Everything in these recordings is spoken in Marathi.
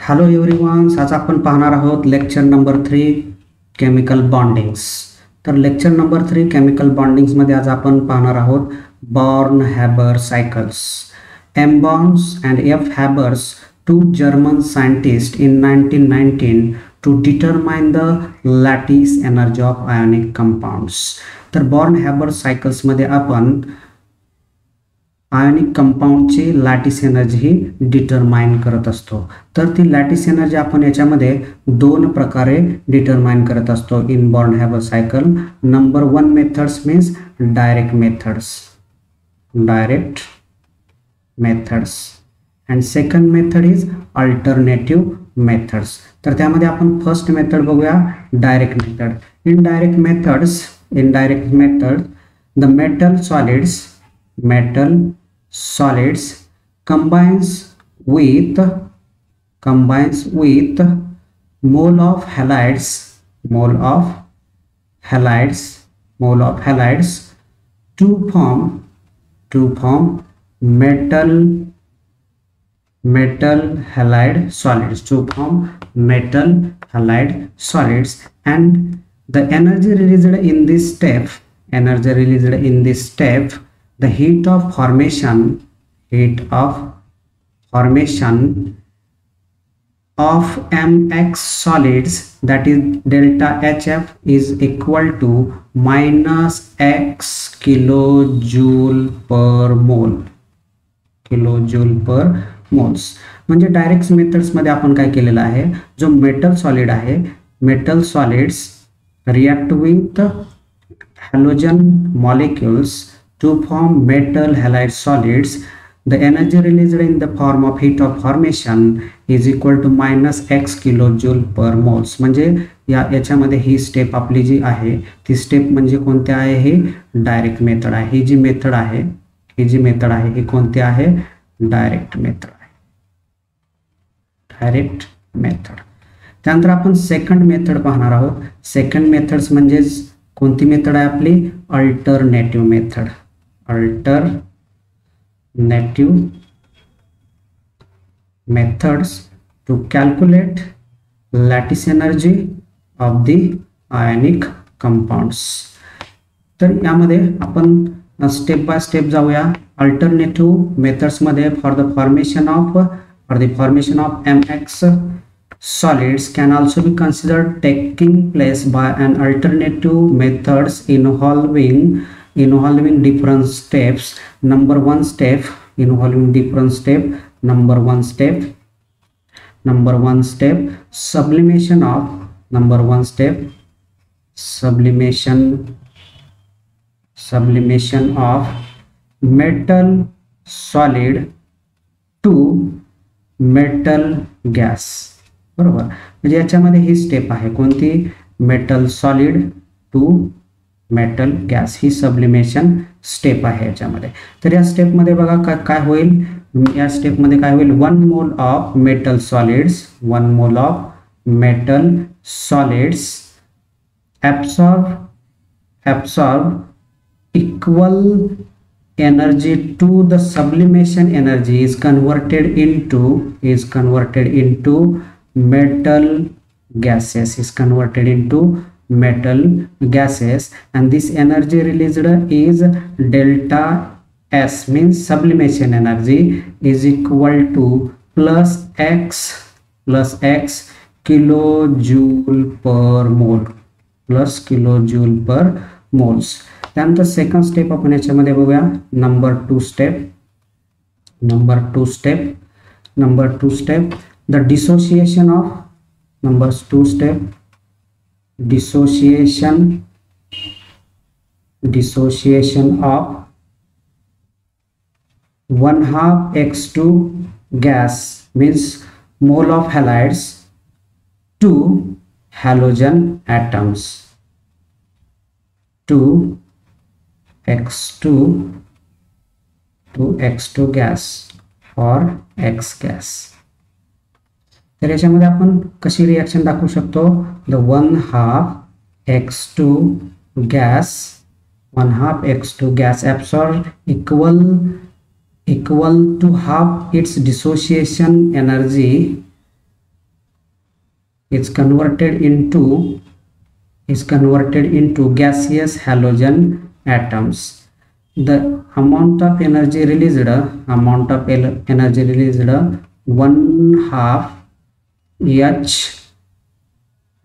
हॅलो एव्हरीवन, आज आपण पाहणार आहोत लेक्चर नंबर 3 केमिकल बॉन्डिंग्स. तर लेक्चर नंबर 3 केमिकल बॉन्डिंग्समध्ये आज आपण पाहणार आहोत Born Haber cycles. M Born's and F Haber's, two German scientist in 1919 to determine the lattice energy of ionic compounds. तर बॉर्न-हॅबर सायकल्समध्ये आपण आयोनिक कंपाऊंडची लॅटिस एनर्जी ही डिटरमाइन करत असतो. तर ती लॅटिस एनर्जी आपण याच्यामध्ये दोन प्रकारे डिटरमाइन करत असतो in born-Haber cycle. Number 1 methods means direct methods and second method is alternative methods. तर त्यामध्ये आपण फर्स्ट मेथड बघूया, direct method. In direct method the metal solids combines with mole of halides to form metal halide solids, and the energy released in this step, the heat of formation of mx solids, that is delta HF, is equal to minus x kilojoule per moles. म्हणजे डायरेक्ट मेथड्स मध्ये आपण काय केलेलं आहे, जो मेटल सॉलिड आहे, metal solids react with halogen molecules to form metal halide solids. The energy released in the form of heat of formation is equal to minus x kilojoule per moles. म्हणजे याच्यामध्ये ही स्टेप आपली जी आहे ती स्टेप म्हणजे कोणती आहे, ही डायरेक्ट मेथड आहे. ही जी मेथड आहे ही कोणती आहे, डायरेक्ट मेथड. त्यानंतर आपण सेकंड मेथड पाहणार आहोत. सेकंड मेथड्स म्हणजे कोणती मेथड आहे आपली, alternative methods to calculate lattice energy of the ionic compounds. तर यामध्ये आपण स्टेप बाय स्टेप जाऊया. अल्टरनेटिव्ह मेथड्स मध्ये for the formation of mx solids can also be considered taking place by an alternative methods involving different steps. Number one step, sublimation of metal solid to metal gas. बरोबर, म्हणजे याच्यामध्ये ही स्टेप आहे कोणती, metal solid to metal gas, ही सबलिमेशन स्टेप आहे याच्यामध्ये. तर या स्टेप मध्ये बघा काय होईल, या स्टेप मध्ये काय होईल, 1 mole of metal solids absorb equal energy to the sublimation energy is converted into metal gases, and this energy released is delta S, means sublimation energy, is equal to plus x kilojoule per moles. त्यानंतर सेकंड स्टेप आपण याच्यामध्ये बघूया, number two step the dissociation of 1/2 X2 gas, means mole of halides to halogen atoms, to X2 gas or X gas. तर याच्यामध्ये आपण कशी रिएक्शन दाखवू शकतो, the 1/2 X2 gas absorb equal to half its dissociation energy is converted into gaseous halogen atoms. The amount of energy released, 1/2 H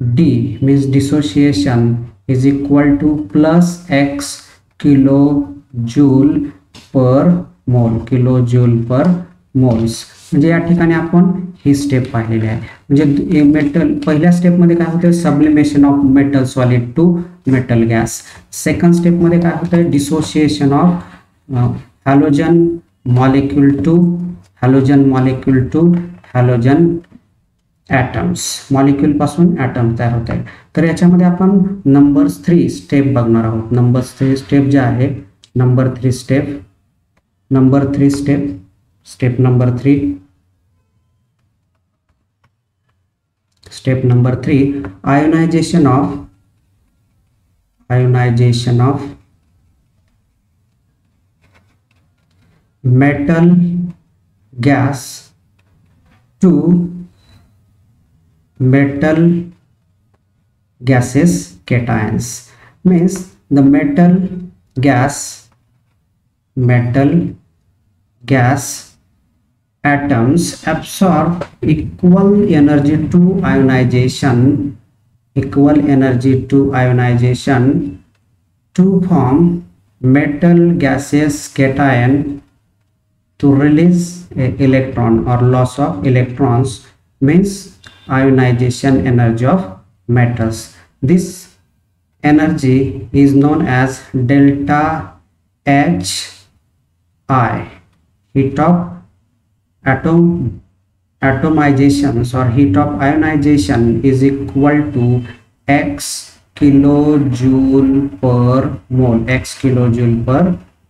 D means dissociation is equal to plus X kilojoule per moles. म्हणजे या ठिकाणी आपण ही स्टेप पाहिलेली आहे. म्हणजे मेटल पहिल्या स्टेप मध्ये काय होते, sublimation of metal solid to metal gas. Second step मध्ये काय होते, dissociation of halogen molecule to halogen atoms, molecule पासून ॲटम तयार होत आहे. तर याच्यामध्ये आपण नंबर 3 स्टेप बघणार आहोत. नंबर 3 स्टेप जे आहे, number 3 step number 3 ionisation of metal gas to metal gases cations. Means the metal gas atoms absorb equal energy to ionization to form metal gases cation to release electron or loss of electrons, means ionization energy of metals. This energy is known as delta H I. Heat of atomization or heat of ionization is equal to X kilojoule per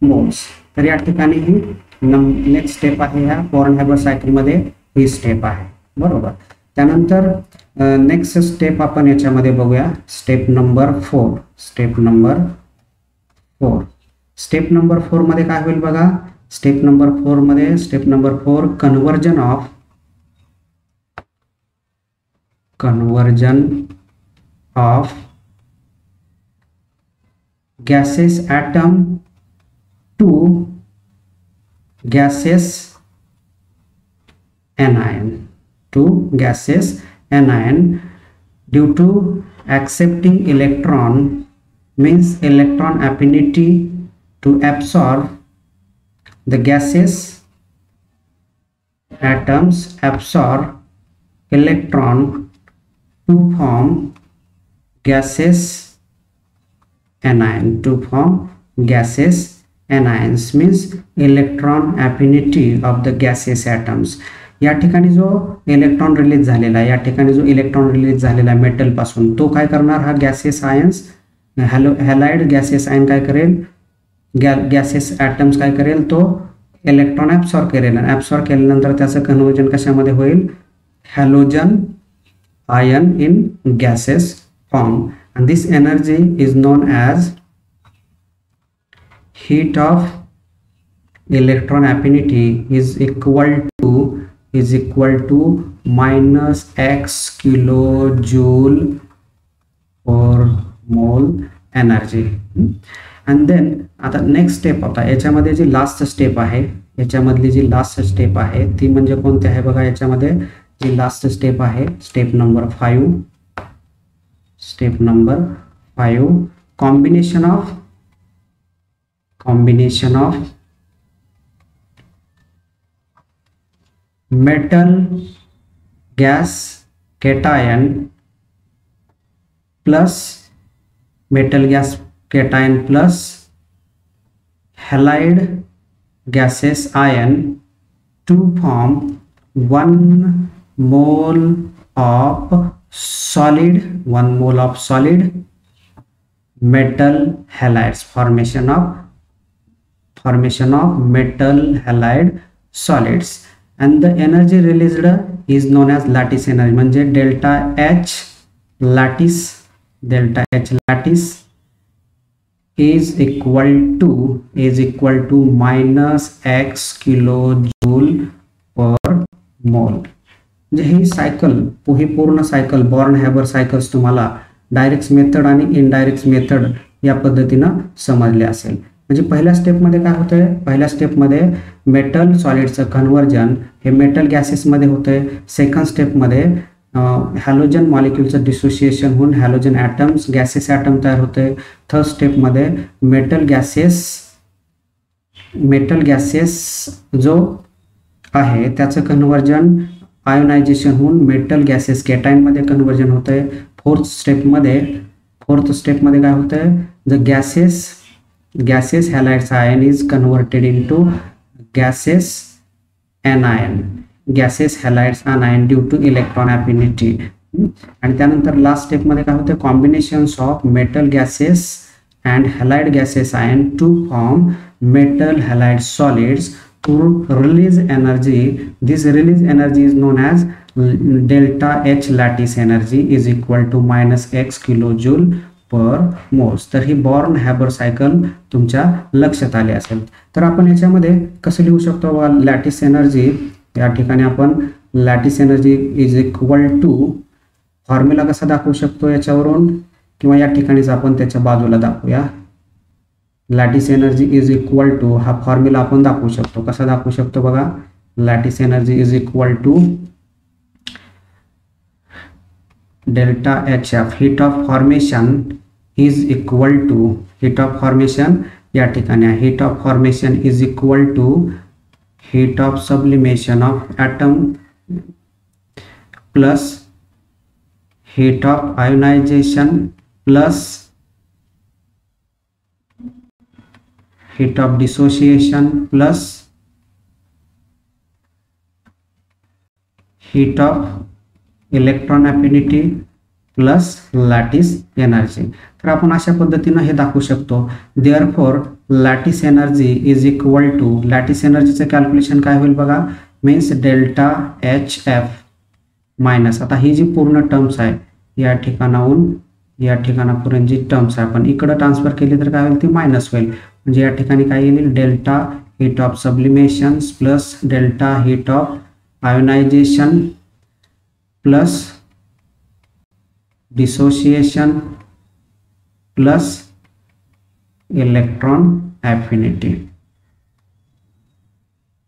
moles. तर या ठिकाणी ही नेक्स्ट स्टेप आहे, ह्या बॉर्न हॅबर सायकल मध्ये ही स्टेप आहे. बरोबर. त्यानंतर नेक्स्ट स्टेप आपण याच्यामध्ये बघूया, स्टेप नंबर 4. स्टेप नंबर 4 मध्ये काय होईल बघा. Step number 4 conversion of gaseous atom to gaseous anion due to accepting electron, means electron affinity to absorb the gaseous atoms absorb electron to form gaseous anions, means electron affinity of the gaseous atoms. या ठिकाणी जो इलेक्ट्रॉन रिलीज झालेला आहे मेटल पासून, तो काय करणार, हा gases ions halide gases ion काय करेल, गॅसेस ॲटम्स काय करेल, तो इलेक्ट्रॉन ॲब्सॉर्ब करेल. ॲब्सॉर्ब केल्यानंतर त्याचं कन्वर्जन कशामध्ये होईल, halogen ion in gases form. and this energy is known as heat of electron affinity is equal to minus X kilojoule per mole energy. and then आता नेक्स्ट स्टेप होता, याच्यामध्ये जी लास्ट स्टेप आहे, याच्यामधली जी लास्ट स्टेप आहे ती म्हणजे कोणती आहे बघा. याच्यामध्ये जी लास्ट स्टेप आहे, step number 5. combination of metal gas cation plus halide gaseous ion to form 1 mole of solid metal halides, formation of metal halide solids. and the energy released is known as lattice energy, म्हणजे delta H lattice is equal to minus X kilojoule per mole. म्हणजे ही सायकल, ही पूर्ण सायकल बॉर्न हॅबर सायकल्स तुम्हाला डायरेक्ट मेथड आणि इनडायरेक्ट मेथड या पद्धतीनं समजले असेल. म्हणजे पहिल्या स्टेपमध्ये काय होतंय, पहिल्या स्टेपमध्ये मेटल सॉलिडचं कन्व्हर्जन हे मेटल गॅसेसमध्ये होतंय. सेकंड स्टेपमध्ये हॅलोजन मॉलिक्यूलचं डिसोसिएशन होऊन हॅलोजन ॲटम्स गॅसेस ॲटम तयार होते. थर्ड स्टेपमध्ये मेटल गॅसेस जो आहे त्याचं कन्व्हर्जन आयोनायझेशन होऊन मेटल गॅसेस केटाईनमध्ये कन्व्हर्जन होतंय. फोर्थ स्टेपमध्ये काय होतंय, the gases halides ion is converted into gases halides ion due to electron affinity. आणि त्यानंतर लास्ट स्टेपमध्ये काय होतं, combinations of metal gases and halide gases ion to form metal halide solids to release energy. This release energy is known as delta H lattice energy is equal to -x kilojoule per moles. तर ही बॉर्न हॅबर सायकल तुमच्या लक्षात आली असेल. तर आपण याच्यामध्ये कसं लिहू शकतो, लॅटिस एनर्जी या ठिकाणी आपण lattice energy is equal to formula कसा दाखवू शकतो याच्यावरून, किंवा या ठिकाणीच आपण त्याच्या बाजूला दाखवूया. Lattice energy is equal to हा फॉर्म्युला आपण दाखवू शकतो. कसा दाखवू शकतो बघा, lattice energy is equal to delta H F heat of formation is equal to, heat of formation या ठिकाणी आहे, heat of formation is equal to heat of sublimation of atom plus heat of ionisation plus heat of dissociation plus heat of electron affinity plus lattice energy. तर आपण अशा पद्धतीनं हे दाखवू शकतो. therefore lattice energy is equal to, lattice एनर्जीचं कॅल्क्युलेशन काय होईल बघा, means delta H F minus, आता ही जी पूर्ण टर्म्स आहे या ठिकाणाहून या ठिकाणापर्यंत जी टर्म्स आहे आपण इकडं ट्रान्सफर केली तर काय होईल, ती मायनस होईल. म्हणजे या ठिकाणी काय येईल, delta heat of sublimation plus delta heat of ionisation plus dissociation plus electron affinity.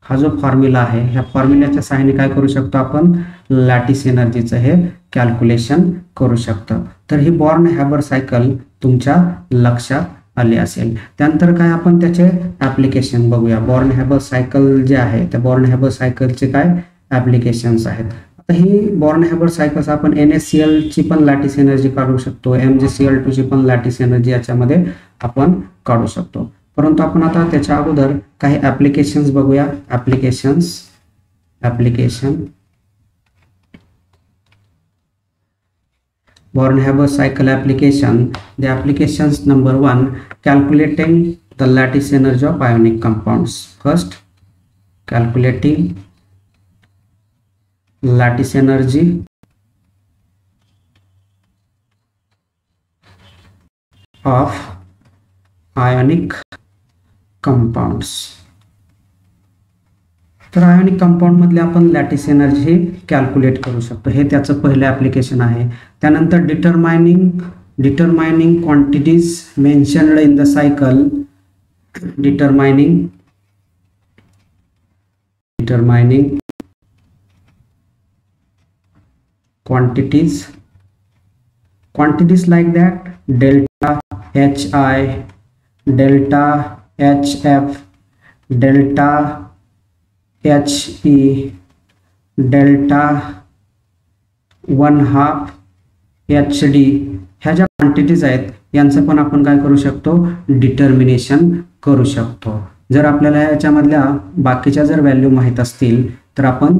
हा जो फॉर्म्युला आहे ह्या फॉर्म्युल्याच्या सहाय्याने काय करू शकतो आपण, लॅटिस एनर्जीचं हे कॅल्क्युलेशन करू शकतो. तर ही बॉर्न हॅबर सायकल तुमच्या लक्षात आली असेल. त्यानंतर काय आपण त्याचे ॲप्लिकेशन बघूया. बॉर्न हॅबर सायकल जे आहे त्या बॉर्न हॅबर सायकलचे काय ॲप्लिकेशन्स आहेत. आता ही बॉर्न हॅबर सायकल्स आपण NaCl ची पण लॅटिस एनर्जी काढू शकतो, MgCl2 ची पण लॅटिस एनर्जी याच्यामध्ये आपण काढू शकतो. परंतु आपण आता त्याच्या अगोदर काही ॲप्लिकेशन्स बघूया. Application Born Haber cycle application. The applications number 1, calculating the lattice energy of ionic compounds. First, calculating lattice energy of ionic compounds. तर आयोनिक कंपाऊंड मधले आपण लॅटिस एनर्जी कॅल्क्युलेट करू शकतो. हे त्याचं पहिलं ॲप्लिकेशन आहे. त्यानंतर determining quantities mentioned in the cycle, determining quantities like that delta HI, delta HF, delta HE, delta 1/2 HD, ह्या ज्या क्वांटिटीज आहेत यांचं पण आपण काय करू शकतो, डिटर्मिनेशन करू शकतो. जर आपल्याला याच्यामधल्या बाकीच्या जर व्हॅल्यू माहीत असतील तर आपण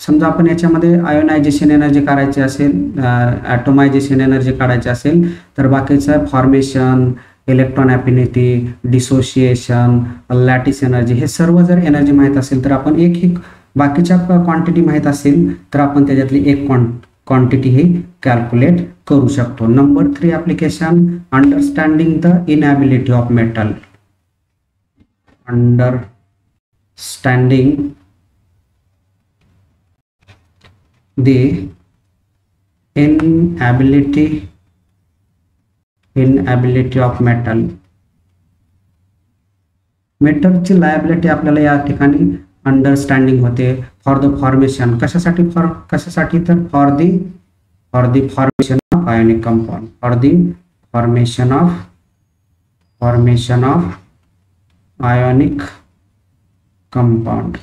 समजा आपण याच्यामध्ये आयोनायझेशन एनर्जी काढायची असेल, ॲटोमायझेशन एनर्जी काढायची असेल तर बाकीचं formation, electron affinity, dissociation, lattice energy हे सर्व जर एनर्जी माहीत असेल तर आपण एक बाकीच्या क्वांटिटी माहीत असेल तर आपण त्याच्यातली एक क्वांटिटी ही कॅल्क्युलेट करू शकतो. Number 3 application, understanding the inability of metal. Understanding the inability of मेटलची लायबिलिटी आपल्याला या ठिकाणी अंडरस्टँडिंग होते फॉर द फॉर्मेशन, कशासाठी तर for the formation of ionic compound, for the formation of ionic compound.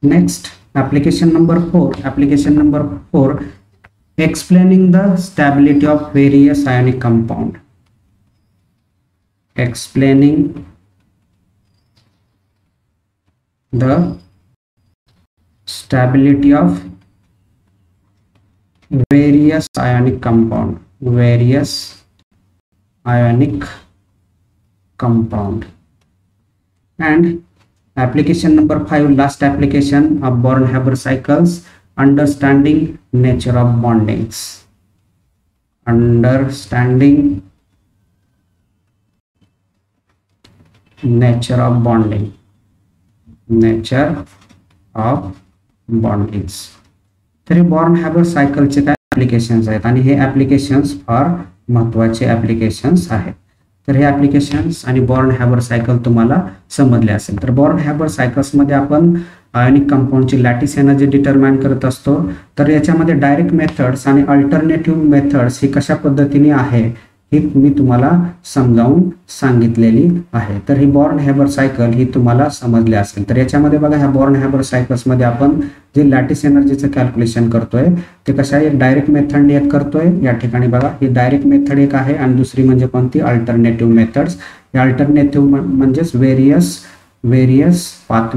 Next application number 4, explaining the stability of various ionic compound. Explaining the stability of various ionic compound. And application number 5, last application of Born-Haber cycles, understanding nature of bondings. Understanding nature of bondings. तर हे Born-Haber सायकलचे काय ऍप्लिकेशन्स आहेत आणि हे ऍप्लिकेशन्स फार महत्त्वाचे ऍप्लिकेशन्स आहेत. तर हे ऍप्लिकेशन्स आणि Born-Haber सायकल तुम्हाला समजले असेल. तर Born-Haber सायकल्स मध्ये आपण आयोनिक कंपाऊंडची लॅटिस एनर्जी डिटरमाइन करत असतो. तर याच्यामध्ये डायरेक्ट मेथड्स आणि अल्टरनेटिव्ह मेथड्स ही कशा पद्धतीने आहे ही मी तुम्हाला समजावून सांगितलेली आहे. तर ही Born-Haber सायकल ही तुम्हाला समजली असेल. तर याच्यामध्ये बघा ह्या Born-Haber सायकल्स मध्ये आपण जे लॅटिस एनर्जीचं कॅल्क्युलेशन करतोय ते कशा एक डायरेक्ट मेथडने एक करतोय. या ठिकाणी बघा ही डायरेक्ट मेथड एक आहे आणि दुसरी म्हणजे कोणती अल्टरनेटिव्ह मेथड्स. या अल्टरनेटिव्ह म्हणजेच various path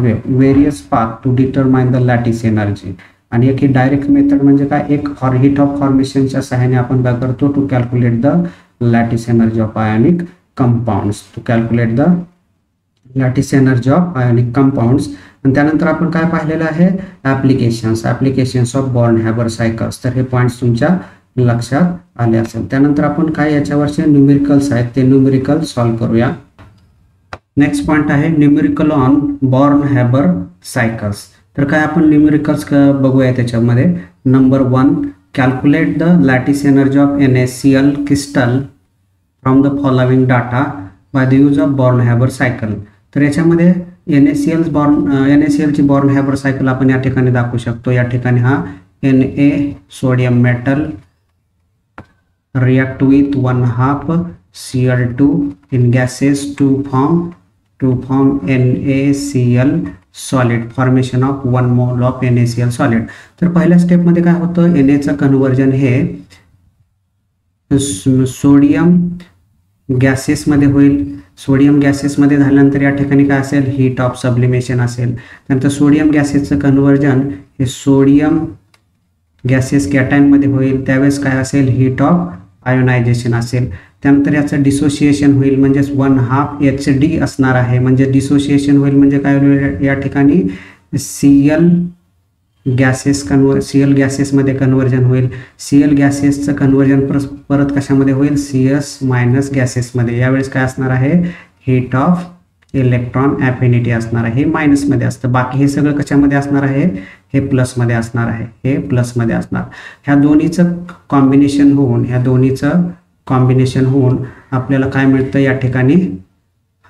to determine the lattice energy. आणि एक ही डायरेक्ट मेथड म्हणजे काय एक हीट ऑफ फॉर्मेशनच्या सहाय्याने आपण काय करतो to calculate the lattice energy of ionic compounds, to calculate the lattice energy of ionic compounds. आणि त्यानंतर आपण काय पाहिलेलं आहे ऍप्लिकेशन्स ऑफ Born-Haber सायकल्स. तर हे पॉइंट्स तुमच्या लक्षात आले असेल. त्यानंतर आपण काय याच्यावरचे न्यूमेरिकल्स आहेत ते न्यूमेरिकल सॉल्व्ह करूया. नेक्स्ट पॉइंट आहे न्यूमेरिकल ऑन Born-Haber सायकल्स. तर काय आपण न्यूमेरिकल्स बघूया त्याच्यामध्ये. Number 1, calculate the lattice energy of NaCl crystal from the following data by the use of Born-Haber cycle. तर याच्यामध्ये NaCl ची Born-Haber सायकल आपण या ठिकाणी दाखवू शकतो. या ठिकाणी हा Na sodium metal react with 1/2 Cl2 in gases to form NaCl solid, formation of 1 mole of NaCl solid. तर पहिल्या स्टेप मध्ये काय होतं Na चं कन्वर्जन हे सोडियम गॅसेस मध्ये होईल. सोडियम गॅसेस मध्ये झाल्यानंतर या ठिकाणी काय असेल हीट ऑफ सब्लिमेशन असेल. त्यानंतर सोडियम गॅसेसचं कन्वर्जन हे सोडियम गॅसेस कॅटायन मध्ये होईल. त्यावेळेस काय असेल हीट ऑफ आयोनायझेशन असेल. त्यानंतर याचं डिसोसिएशन होईल म्हणजेच 1/2 HD असणार आहे. म्हणजे डिसोसिएशन होईल म्हणजे काय होईल या ठिकाणी Cl गॅसेसमध्ये कन्वर्जन होईल. Cl गॅसेसचं कन्वर्जन परत कशामध्ये होईल CS- गॅसेसमध्ये. यावेळेस काय असणार आहे हीट ऑफ इलेक्ट्रॉन अफिनिटी असणार आहे. हे मायनसमध्ये असतं. बाकी हे सगळं कशामध्ये असणार आहे हे प्लसमध्ये असणार आहे. हे प्लसमध्ये असणार. ह्या दोन्हीचं कॉम्बिनेशन होऊन आपल्याला काय मिळतं या ठिकाणी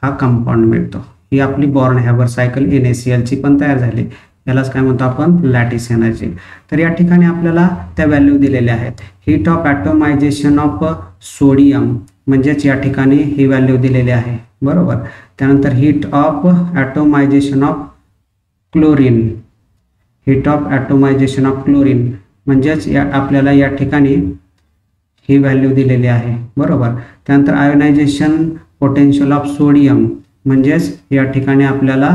हा कंपाऊंड मिळतो. ही आपली Born-Haber सायकल NaCl ची पण तयार झाली. यालाच काय म्हणतो आपण लॅटिस एनर्जी. तर या ठिकाणी आपल्याला त्या व्हॅल्यू दिलेल्या आहेत. Heat of atomisation of sodium म्हणजेच या ठिकाणी ही व्हॅल्यू दिलेली आहे बरोबर. त्यानंतर heat of atomisation of chlorine म्हणजेच आपल्याला या ठिकाणी ही व्हॅल्यू दिलेली आहे बरोबर. त्यानंतर आयोनायझेशन पोटेन्शियल ऑफ सोडियम म्हणजेच या ठिकाणी आपल्याला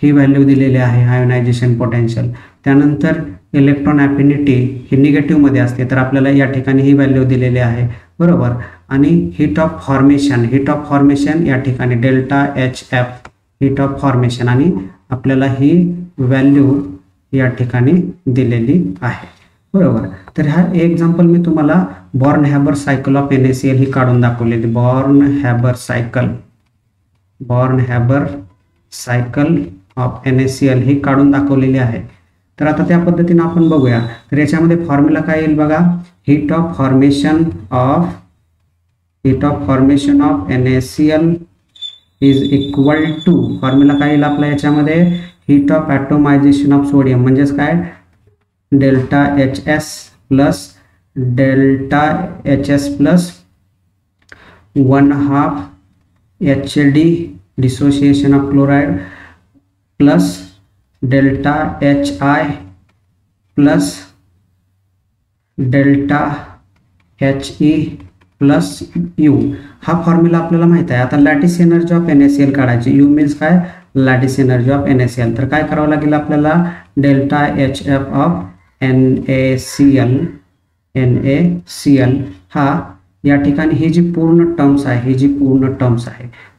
ही व्हॅल्यू दिलेली आहे आयोनायझेशन पोटेन्शियल. त्यानंतर इलेक्ट्रॉन अफिनिटी ही निगेटिव्ह मध्ये असते तर आपल्याला या ठिकाणी ही व्हॅल्यू दिलेली आहे बरोबर. आणि हीट ऑफ फॉर्मेशन या ठिकाणी ΔHF हीट ऑफ फॉर्मेशन आणि आपल्याला ही व्हॅल्यू या ठिकाणी दिलेली आहे बरोबर. तर हा एक्झाम्पल मी तुम्हाला Born-Haber सायकल ऑफ NaCl ही काढून Born-Haber सायकल ऑफ NaCl ही काढून दाखवलेली आहे. तर आता त्या पद्धतीने आपण बघूया. तर याच्यामध्ये फॉर्म्युला काय येईल बघा, heat of formation of NaCl is equal to, formula काय येईल आपल्या याच्यामध्ये, heat of atomisation of sodium म्हणजेच काय, delta HS plus 1/2 HD dissociation of chloride plus delta HI plus delta HE plus U. हा फॉर्म्युला आपल्याला माहित आहे. आता लॅटिस एनर्जी ऑफ NaCl काढायची. U मीन्स काय, लॅटिस एनर्जी ऑफ NaCl. तर काय करावं लागेल आपल्याला, डेल्टा HF ऑफ NaCl हा या ठिकाणी ही जी पूर्ण टर्म्स आहे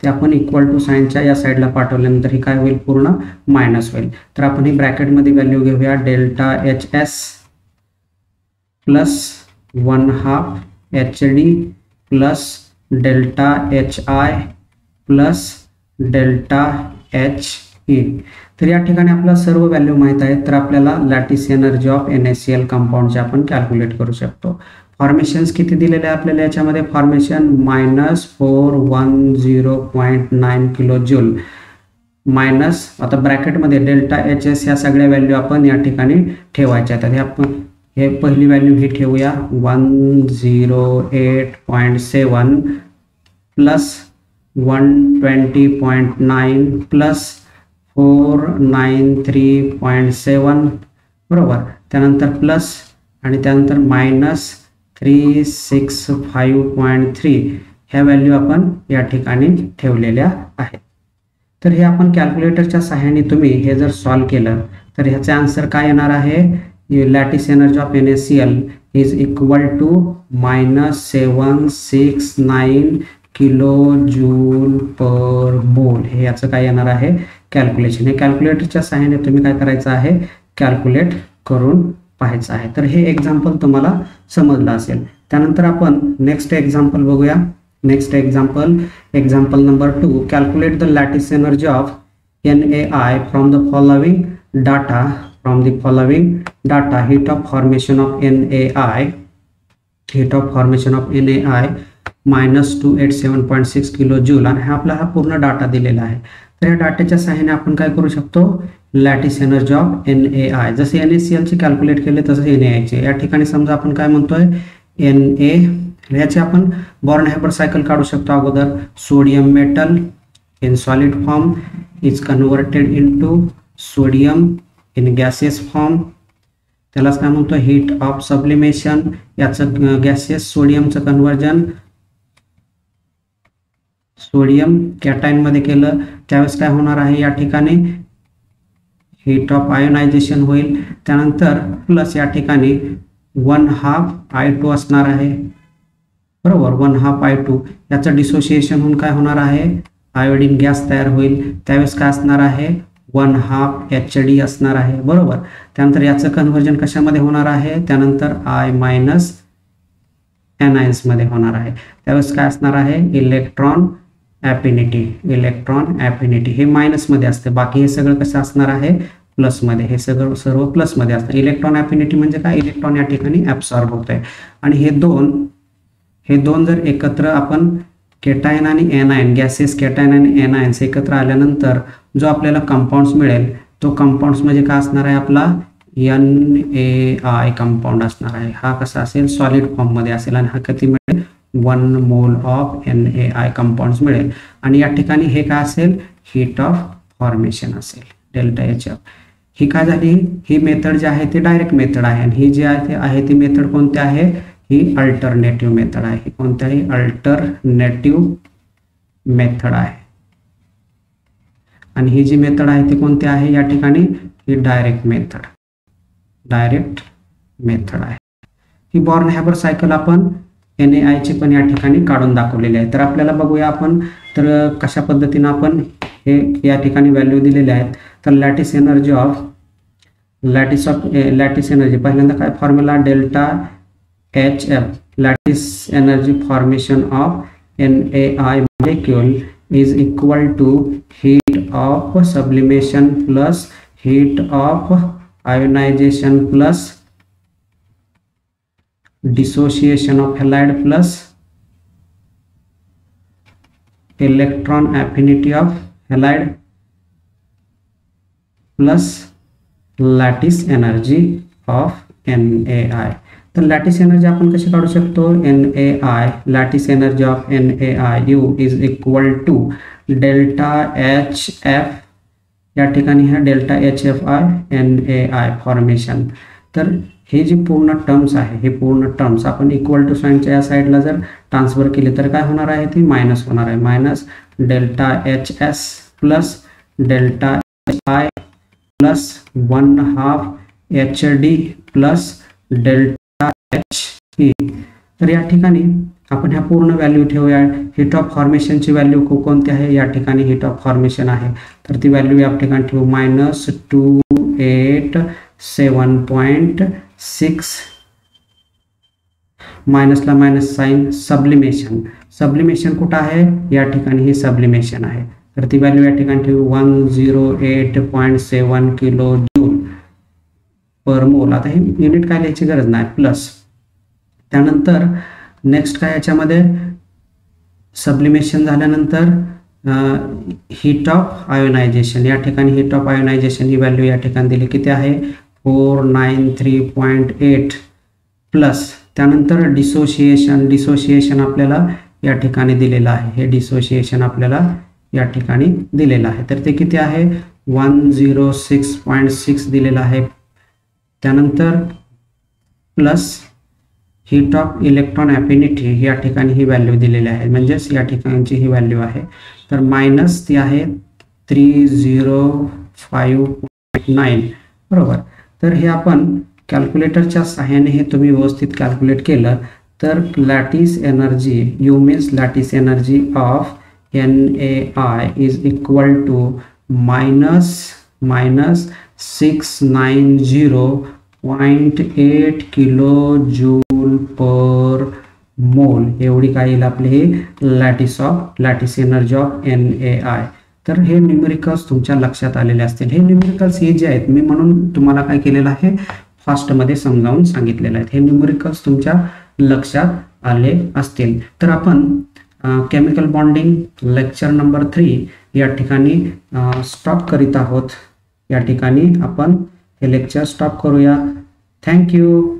ते आपण इक्वल टू साइनच्या या साईडला पाठवल्यानंतर ही काय होईल, पूर्ण मायनस होईल. तर आपण ही ब्रॅकेटमध्ये व्हॅल्यू घेऊया, delta HS plus 1/2 HD plus delta HI plus delta HE. तर या ठिकाणी आपल्याला सर्व व्हॅल्यू माहीत आहेत. तर आपल्याला लॅटिस एनर्जी ऑफ NaCl कंपाऊंडचे आपण कॅल्क्युलेट करू शकतो. फॉर्मेशन्स किती दिलेले आहे आपल्याला याच्यामध्ये, फॉर्मेशन -410.9 किलो जूल मायनस, आता ब्रॅकेटमध्ये डेल्टा HS ह्या सगळ्या व्हॅल्यू आपण या ठिकाणी ठेवायच्या आहेत. आपण हे पहिली व्हॅल्यू ही ठेवूया 108.7 प्लस 120.9 प्लस 493.7 बरोबर. त्यानंतर प्लस आणि त्यानंतर मायनस 365.3 ह्या व्हॅल्यू आपण या ठिकाणी ठेवलेल्या आहेत. तर हे आपण कॅल्क्युलेटरच्या सहाय्याने तुम्ही हे जर सॉल्व केलं तर ह्याचा आन्सर काय येणार आहे, lattice energy of NaCl is equal to -769 kilo joule per mole. हे याचं काय येणार आहे, कॅल्क्युलेशन. हे कॅल्क्युलेटरच्या सहाय्याने तुम्ही काय करायचं आहे, कॅल्क्युलेट करून पाहायचं आहे. तर हे एक्झाम्पल तुम्हाला समजलं असेल. त्यानंतर आपण नेक्स्ट एक्झाम्पल बघूया. Next example number 2, calculate the lattice energy of NaI from the following data. Heat of formation of NaI -287.6 kilo joule. आणि हा आपला पूर्ण डाटा दिलेला आहे. तर या डाटाच्या सहाय्याने आपण काय करू शकतो, लॅटिस एनर्जी ऑफ NaI, जसे NaCl चे कॅल्क्युलेट केले तसं NaI चे. या ठिकाणी समजा आपण काय म्हणतोय, Na याचे आपण बॉर्न हॅबर सायकल काढू शकतो. अगोदर sodium metal in solid form is converted into sodium in gaseous form, त्यालाच काय म्हणतो हीट ऑफ सब्लिमेशन. याचं गॅसियस सोडियमचं कन्वर्जन सोडियम कॅटायन मध्ये केलं त्यावेळेस काय होणार आहे, या ठिकाणी हीट ऑफ आयोनायझेशन होईल. त्यानंतर प्लस या ठिकाणी 1/2 I2 असणार आहे बरोबर. 1/2 I2 याचं डिसोसिएशन होऊन काय होणार आहे, आयोडीन गॅस तयार होईल. त्यावेळेस काय असणार आहे, 1/2 HD असणार आहे बरोबर. त्यानंतर याचं कन्व्हर्जन कशामध्ये होणार आहे, त्यानंतर I- एनायन्स मध्ये होणार आहे. त्यावेळेस काय असणार आहे, इलेक्ट्रॉन ॲफिनिटी हे मायनस मध्ये असते. बाकी हे सगळं कसं असणार आहे, प्लस मध्ये. हे सर्व प्लस मध्ये असतं. इलेक्ट्रॉन ॲफिनिटी म्हणजे काय, इलेक्ट्रॉन या ठिकाणी ॲब्सॉर्ब होत आहे. आणि हे दोन जर एकत्र आपण केटायन आणि एनायन, गॅसेस केटायन आणि एनायन्स एकत्र आल्यानंतर जो आपल्याला कंपाऊंड्स मिळेल तो कंपाऊंड्स म्हणजे काय असणार आहे, आपला NaI कंपाऊंड असणार आहे. हा कसा असेल, सॉलिड फॉर्म मध्ये असेल. आणि हा किती मिळेल, 1 मोल ऑफ NaI कंपाऊंड्स मिळेल. आणि या ठिकाणी हे काय असेल, हीट ऑफ फॉर्मेशन असेल, डेल्टा HF. ही काय झाली, ही मेथड जी आहे ती डायरेक्ट मेथड आहे. आणि ही जी आहे ती मेथड कोणती आहे, ही अल्टरनेटिव्ह मेथड आहे. ही कोणत्याही अल्टरनेटिव्ह मेथड आहे. आणि ही जी मेथड आहे ती कोणती आहे, या ठिकाणी ही डायरेक्ट मेथड आहे. ही बॉर्न हॅबर सायकल आपण NaI ची पण या ठिकाणी काढून दाखवलेली आहे. तर आपल्याला बघूया आपण तर कशा पद्धतीने आपण हे या ठिकाणी व्हॅल्यू दिलेले आहेत. तर लॅटिस एनर्जी पहिल्यांदा काय formula, delta HF lattice energy formation of NaI molecule is equal to heat of sublimation plus heat of ionisation plus dissociation of halide plus electron affinity of halide plus lattice energy of NaI. तर लॅटिस एनर्जी आपण कशी काढू शकतो? NaI, lattice energy of NaI is equal to delta HF, या ठिकाणी हा डेल्टा HFI NaI फॉर्मेशन. तर हे जी पूर्ण टर्म्स आहे, हे पूर्ण टर्म्स आपण इक्वल टू साईनच्या या साईडला जर ट्रान्सफर केले तर काय होणार आहे? ती मायनस होणार आहे. Minus delta HS plus delta HI plus 1/2 HD plus delta HE. तर या ठिकाणी आपण ह्या पूर्ण व्हॅल्यू ठेवूया. हीट ऑफ फॉर्मेशनची व्हॅल्यू कोणती आहे? या ठिकाणी हीट ऑफ फॉर्मेशन आहे, तर ती व्हॅल्यू या ठिकाणी ठेवू -287.6. मायनसला मायनस साइन. सब्लिमेशन, सब्लिमेशन कुठं आहे? या ठिकाणी ही सब्लिमेशन आहे, तर ती व्हॅल्यू या ठिकाणी ठेवू 108.7 किलो जूल पर मोल. आता हे युनिट काय लिहायची गरज नाही. प्लस त्यानंतर नेक्स्ट काय याच्यामध्ये सब्लिमेशन झाल्यानंतर हीट ऑफ आयोनायझेशन. या ठिकाणी हीट ऑफ आयोनायझेशन ही व्हॅल्यू या ठिकाणी दिली, किती आहे? 493.8 प्लस त्यानंतर डिसोसिएशन. डिसोसिएशन आपल्याला या ठिकाणी दिलेलं आहे, हे डिसोसिएशन आपल्याला या ठिकाणी दिलेलं आहे, तर ते किती आहे? 106.6 दिलेलं आहे. त्यानंतर plus heat of electron affinity या ठिकाणी ही व्हॅल्यू दिलेली आहे, म्हणजेच या ठिकाणची ही व्हॅल्यू आहे. तर मायनस ती आहे 305.9 बरोबर. तर हे आपण कॅल्क्युलेटरच्या सहाय्याने हे तुम्ही व्यवस्थित कॅल्क्युलेट केलं तर lattice energy, U means lattice energy of NaI is equal to -690.8 kilo joule per mole एवढी काय येईल आपली ही लॅटिस एनर्जी ऑफ NaI. तर हे न्यूमेरिकल्स तुमच्या लक्षात आलेले असतील. हे न्यूमेरिकल्स हे जे आहेत मी म्हणून तुम्हाला काय केलेलं आहे फास्टमध्ये समजावून सांगितलेलं आहे. हे न्यूमेरिकल्स तुमच्या लक्षात आले असतील. तर आपण केमिकल बॉन्डिंग लेक्चर नंबर 3 या ठिकाणी स्टॉप करीत आहोत. या ठिकाणी आपण हे लेक्चर स्टॉप करूया. थँक्यू.